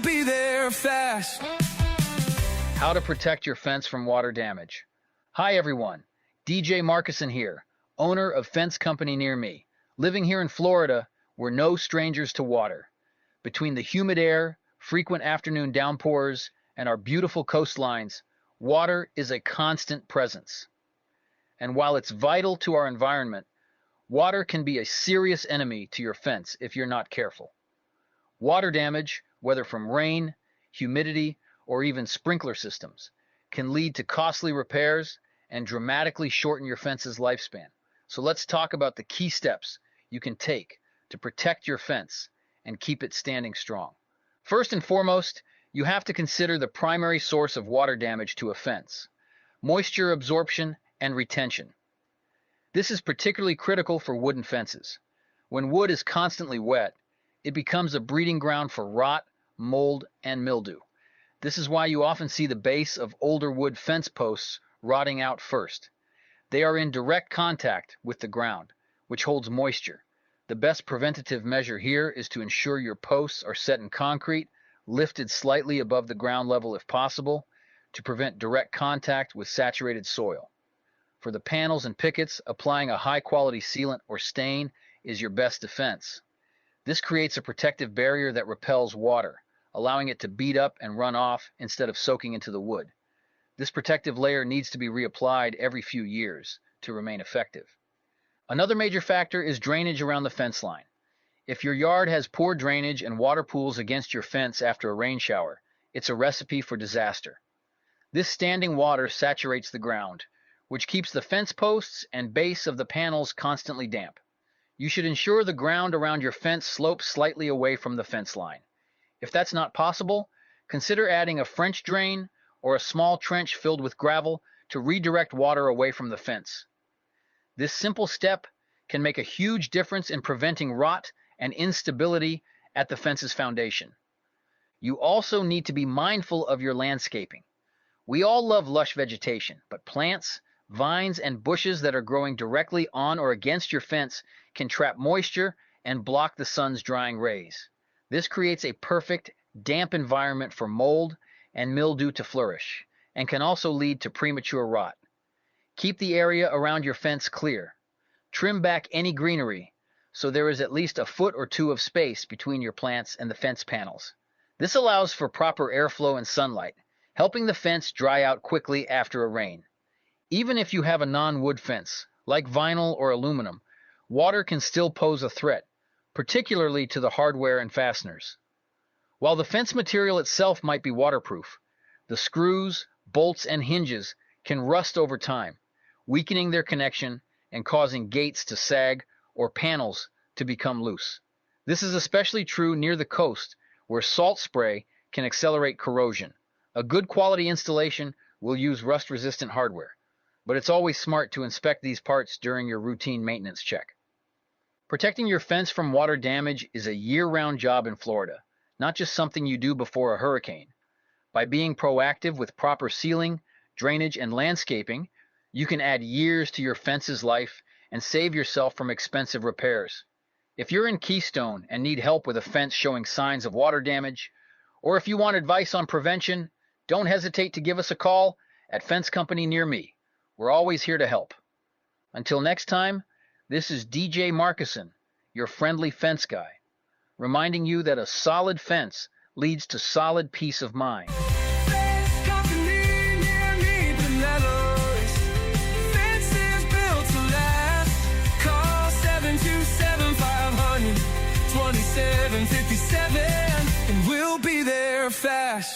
be there fast. How to protect your fence from water damage. Hi everyone, DJ Marcussen here, owner of Fence Company Near Me. Living here in Florida, we're no strangers to water. Between the humid air, frequent afternoon downpours, and our beautiful coastlines, water is a constant presence. And while it's vital to our environment, water can be a serious enemy to your fence if you're not careful. Water damage, whether from rain, humidity, or even sprinkler systems, can lead to costly repairs and dramatically shorten your fence's lifespan. So let's talk about the key steps you can take to protect your fence and keep it standing strong. First and foremost, you have to consider the primary source of water damage to a fence: moisture absorption and retention. This is particularly critical for wooden fences. When wood is constantly wet, it becomes a breeding ground for rot, mold, and mildew. This is why you often see the base of older wood fence posts rotting out first. They are in direct contact with the ground, which holds moisture. The best preventative measure here is to ensure your posts are set in concrete, lifted slightly above the ground level if possible, to prevent direct contact with saturated soil. For the panels and pickets, applying a high-quality sealant or stain is your best defense. This creates a protective barrier that repels water, allowing it to bead up and run off instead of soaking into the wood. This protective layer needs to be reapplied every few years to remain effective. Another major factor is drainage around the fence line. If your yard has poor drainage and water pools against your fence after a rain shower, it's a recipe for disaster. This standing water saturates the ground, which keeps the fence posts and base of the panels constantly damp. You should ensure the ground around your fence slopes slightly away from the fence line. If that's not possible, consider adding a French drain or a small trench filled with gravel to redirect water away from the fence. This simple step can make a huge difference in preventing rot and instability at the fence's foundation. You also need to be mindful of your landscaping. We all love lush vegetation, but plants, vines, and bushes that are growing directly on or against your fence can trap moisture and block the sun's drying rays. This creates a perfect, damp environment for mold and mildew to flourish, and can also lead to premature rot. Keep the area around your fence clear. Trim back any greenery so there is at least a foot or two of space between your plants and the fence panels. This allows for proper airflow and sunlight, helping the fence dry out quickly after a rain. Even if you have a non-wood fence, like vinyl or aluminum, water can still pose a threat, particularly to the hardware and fasteners. While the fence material itself might be waterproof, the screws, bolts, and hinges can rust over time, weakening their connection and causing gates to sag or panels to become loose. This is especially true near the coast, where salt spray can accelerate corrosion. A good quality installation will use rust-resistant hardware, but it's always smart to inspect these parts during your routine maintenance check. Protecting your fence from water damage is a year-round job in Florida, not just something you do before a hurricane. By being proactive with proper sealing, drainage, and landscaping, you can add years to your fence's life and save yourself from expensive repairs. If you're in Keystone and need help with a fence showing signs of water damage, or if you want advice on prevention, don't hesitate to give us a call at Fence Company Near Me. We're always here to help. Until next time, this is DJ Marcussen, your friendly fence guy, reminding you that a solid fence leads to solid peace of mind. Fence Company Near Me, Pinellas. Fences built to last. Call 727-500-2757 and we'll be there fast.